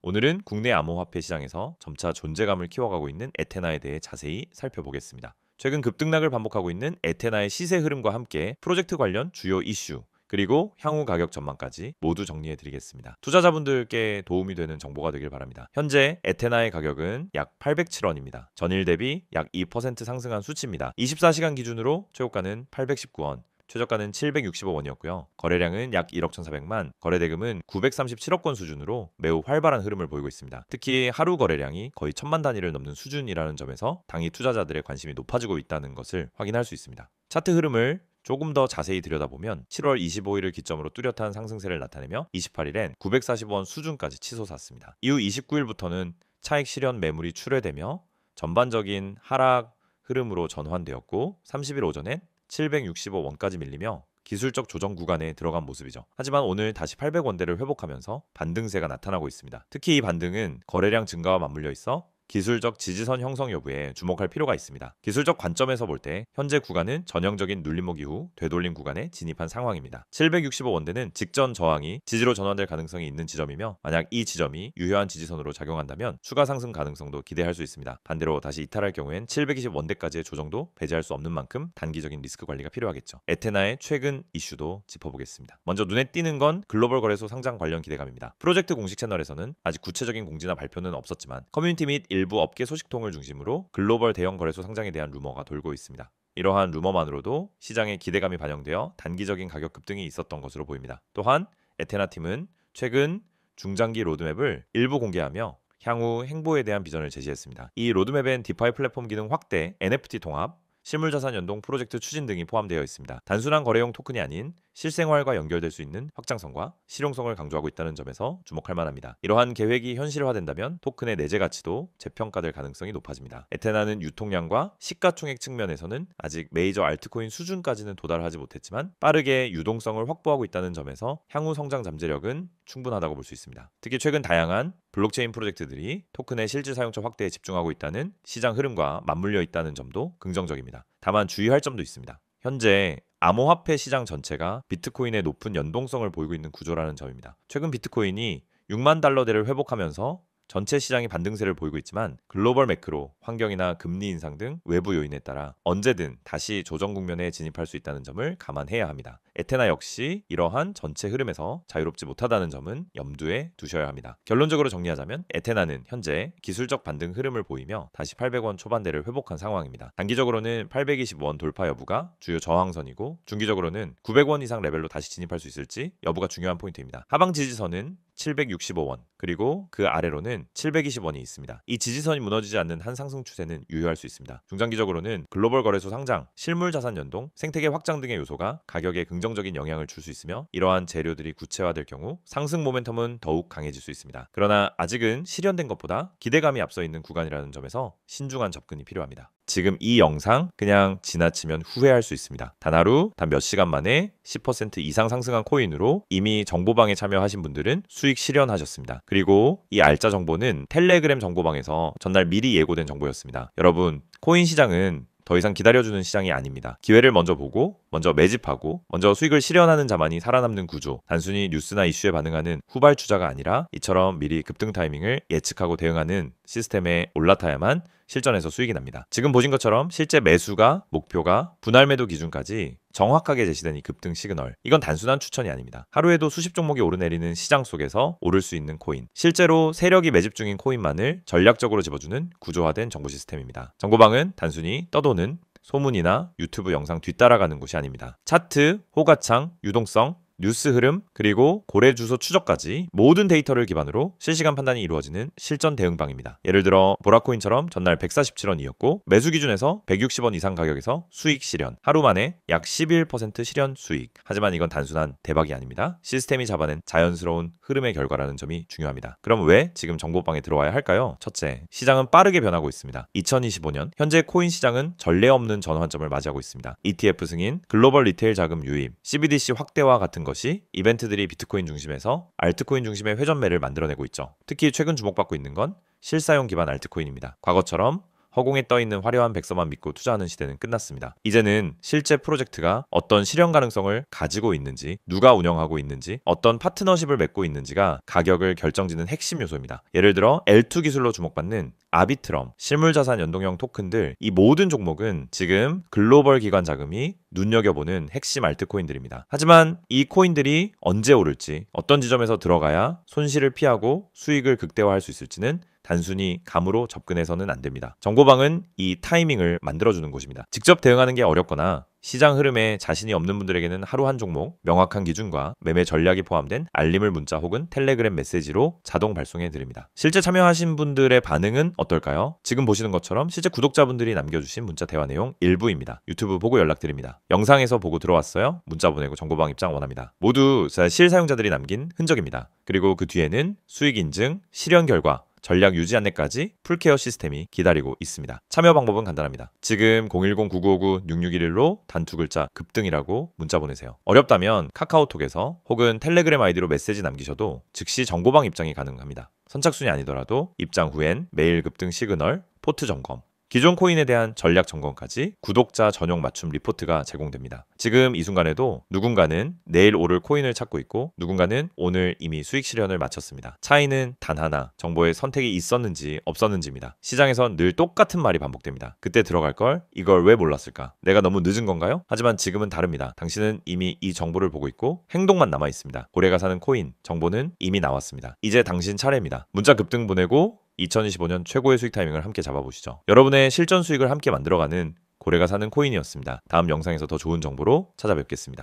오늘은 국내 암호화폐 시장에서 점차 존재감을 키워가고 있는 에테나에 대해 자세히 살펴보겠습니다. 최근 급등락을 반복하고 있는 에테나의 시세 흐름과 함께 프로젝트 관련 주요 이슈, 그리고 향후 가격 전망까지 모두 정리해드리겠습니다. 투자자분들께 도움이 되는 정보가 되길 바랍니다. 현재 에테나의 가격은 약 807원입니다. 전일 대비 약 2% 상승한 수치입니다. 24시간 기준으로 최고가는 819원, 최저가는 765원이었고요. 거래량은 약 1억 1,400만, 거래대금은 937억 건 수준으로 매우 활발한 흐름을 보이고 있습니다. 특히 하루 거래량이 거의 1,000만 단위를 넘는 수준이라는 점에서 당일 투자자들의 관심이 높아지고 있다는 것을 확인할 수 있습니다. 차트 흐름을 조금 더 자세히 들여다보면 7월 25일을 기점으로 뚜렷한 상승세를 나타내며 28일엔 940원 수준까지 치솟았습니다. 이후 29일부터는 차익 실현 매물이 출회되며 전반적인 하락 흐름으로 전환되었고 30일 오전엔 765원까지 밀리며 기술적 조정 구간에 들어간 모습이죠. 하지만 오늘 다시 800원대를 회복하면서 반등세가 나타나고 있습니다. 특히 이 반등은 거래량 증가와 맞물려 있어 기술적 지지선 형성 여부에 주목할 필요가 있습니다. 기술적 관점에서 볼 때 현재 구간은 전형적인 눌림목 이후 되돌림 구간에 진입한 상황입니다. 765원대는 직전 저항이 지지로 전환될 가능성이 있는 지점이며 만약 이 지점이 유효한 지지선으로 작용한다면 추가 상승 가능성도 기대할 수 있습니다. 반대로 다시 이탈할 경우엔 720원대까지의 조정도 배제할 수 없는 만큼 단기적인 리스크 관리가 필요하겠죠. 에테나의 최근 이슈도 짚어보겠습니다. 먼저 눈에 띄는 건 글로벌 거래소 상장 관련 기대감입니다. 프로젝트 공식 채널에서는 아직 구체적인 공지나 발표는 없었지만 커뮤니티 및 일부 업계 소식통을 중심으로 글로벌 대형 거래소 상장에 대한 루머가 돌고 있습니다. 이러한 루머만으로도 시장에 기대감이 반영되어 단기적인 가격 급등이 있었던 것으로 보입니다. 또한 에테나 팀은 최근 중장기 로드맵을 일부 공개하며 향후 행보에 대한 비전을 제시했습니다. 이 로드맵엔 디파이 플랫폼 기능 확대, NFT 통합, 실물자산 연동 프로젝트 추진 등이 포함되어 있습니다. 단순한 거래용 토큰이 아닌 실생활과 연결될 수 있는 확장성과 실용성을 강조하고 있다는 점에서 주목할 만합니다. 이러한 계획이 현실화된다면 토큰의 내재 가치도 재평가될 가능성이 높아집니다. 에테나는 유통량과 시가총액 측면에서는 아직 메이저 알트코인 수준까지는 도달하지 못했지만 빠르게 유동성을 확보하고 있다는 점에서 향후 성장 잠재력은 충분하다고 볼 수 있습니다. 특히 최근 다양한 블록체인 프로젝트들이 토큰의 실질 사용처 확대에 집중하고 있다는 시장 흐름과 맞물려 있다는 점도 긍정적입니다. 다만 주의할 점도 있습니다. 현재 암호화폐 시장 전체가 비트코인의 높은 연동성을 보이고 있는 구조라는 점입니다. 최근 비트코인이 6만 달러대를 회복하면서 전체 시장이 반등세를 보이고 있지만 글로벌 매크로, 환경이나 금리 인상 등 외부 요인에 따라 언제든 다시 조정 국면에 진입할 수 있다는 점을 감안해야 합니다. 에테나 역시 이러한 전체 흐름에서 자유롭지 못하다는 점은 염두에 두셔야 합니다. 결론적으로 정리하자면 에테나는 현재 기술적 반등 흐름을 보이며 다시 800원 초반대를 회복한 상황입니다. 단기적으로는 820원 돌파 여부가 주요 저항선이고 중기적으로는 900원 이상 레벨로 다시 진입할 수 있을지 여부가 중요한 포인트입니다. 하방 지지선은 765원 그리고 그 아래로는 720원이 있습니다. 이 지지선이 무너지지 않는 한 상승 추세는 유효할 수 있습니다. 중장기적으로는 글로벌 거래소 상장, 실물 자산 연동, 생태계 확장 등의 요소가 가격에 긍정적인 영향을 줄 수 있으며 이러한 재료들이 구체화될 경우 상승 모멘텀은 더욱 강해질 수 있습니다. 그러나 아직은 실현된 것보다 기대감이 앞서 있는 구간이라는 점에서 신중한 접근이 필요합니다. 지금 이 영상 그냥 지나치면 후회할 수 있습니다. 단 하루, 단 몇 시간 만에 10% 이상 상승한 코인으로 이미 정보방에 참여하신 분들은 수익 실현하셨습니다. 그리고 이 알짜 정보는 텔레그램 정보방에서 전날 미리 예고된 정보였습니다. 여러분, 코인 시장은 더 이상 기다려주는 시장이 아닙니다. 기회를 먼저 보고 먼저 매집하고 먼저 수익을 실현하는 자만이 살아남는 구조, 단순히 뉴스나 이슈에 반응하는 후발주자가 아니라 이처럼 미리 급등 타이밍을 예측하고 대응하는 시스템에 올라타야만 실전에서 수익이 납니다. 지금 보신 것처럼 실제 매수가, 목표가, 분할 매도 기준까지 정확하게 제시된 이 급등 시그널, 이건 단순한 추천이 아닙니다. 하루에도 수십 종목이 오르내리는 시장 속에서 오를 수 있는 코인, 실제로 세력이 매집 중인 코인만을 전략적으로 집어주는 구조화된 정보 시스템입니다. 정보방은 단순히 떠도는 소문이나 유튜브 영상 뒤따라가는 곳이 아닙니다. 차트, 호가창, 유동성, 뉴스 흐름, 그리고 거래 주소 추적까지 모든 데이터를 기반으로 실시간 판단이 이루어지는 실전 대응방입니다. 예를 들어 보라코인처럼 전날 147원이었고 매수 기준에서 160원 이상 가격에서 수익 실현, 하루 만에 약 11% 실현 수익. 하지만 이건 단순한 대박이 아닙니다. 시스템이 잡아낸 자연스러운 흐름의 결과라는 점이 중요합니다. 그럼 왜 지금 정보방에 들어와야 할까요? 첫째, 시장은 빠르게 변하고 있습니다. 2025년 현재 코인 시장은 전례 없는 전환점을 맞이하고 있습니다. ETF 승인, 글로벌 리테일 자금 유입, CBDC 확대와 같은 것이 이벤트들이 비트코인 중심에서 알트코인 중심의 회전매를 만들어내고 있죠. 특히 최근 주목받고 있는 건 실사용 기반 알트코인입니다. 과거처럼 허공에 떠있는 화려한 백서만 믿고 투자하는 시대는 끝났습니다. 이제는 실제 프로젝트가 어떤 실현 가능성을 가지고 있는지, 누가 운영하고 있는지, 어떤 파트너십을 맺고 있는지가 가격을 결정짓는 핵심 요소입니다. 예를 들어 L2 기술로 주목받는 아비트럼, 실물자산 연동형 토큰들, 이 모든 종목은 지금 글로벌 기관 자금이 눈여겨보는 핵심 알트코인들입니다. 하지만 이 코인들이 언제 오를지, 어떤 지점에서 들어가야 손실을 피하고 수익을 극대화할 수 있을지는 단순히 감으로 접근해서는 안 됩니다. 정보방은 이 타이밍을 만들어주는 곳입니다. 직접 대응하는 게 어렵거나 시장 흐름에 자신이 없는 분들에게는 하루 한 종목, 명확한 기준과 매매 전략이 포함된 알림을 문자 혹은 텔레그램 메시지로 자동 발송해 드립니다. 실제 참여하신 분들의 반응은 어떨까요? 지금 보시는 것처럼 실제 구독자분들이 남겨주신 문자 대화 내용 일부입니다. 유튜브 보고 연락드립니다. 영상에서 보고 들어왔어요? 문자 보내고 정보방 입장 원합니다. 모두 실사용자들이 남긴 흔적입니다. 그리고 그 뒤에는 수익 인증, 실현 결과, 전략 유지 안내까지 풀케어 시스템이 기다리고 있습니다. 참여 방법은 간단합니다. 지금 010-9959-6611로 단 두 글자 급등이라고 문자 보내세요. 어렵다면 카카오톡에서 혹은 텔레그램 아이디로 메시지 남기셔도 즉시 정보방 입장이 가능합니다. 선착순이 아니더라도 입장 후엔 매일 급등 시그널, 포트 점검, 기존 코인에 대한 전략 점검까지 구독자 전용 맞춤 리포트가 제공됩니다. 지금 이 순간에도 누군가는 내일 오를 코인을 찾고 있고 누군가는 오늘 이미 수익 실현을 마쳤습니다. 차이는 단 하나, 정보의 선택이 있었는지 없었는지입니다. 시장에선 늘 똑같은 말이 반복됩니다. 그때 들어갈 걸 이걸 왜 몰랐을까? 내가 너무 늦은 건가요? 하지만 지금은 다릅니다. 당신은 이미 이 정보를 보고 있고 행동만 남아 있습니다. 고래가 사는 코인 정보는 이미 나왔습니다. 이제 당신 차례입니다. 문자 급등 보내고 2025년 최고의 수익 타이밍을 함께 잡아보시죠. 여러분의 실전 수익을 함께 만들어가는 고래가 사는 코인이었습니다. 다음 영상에서 더 좋은 정보로 찾아뵙겠습니다.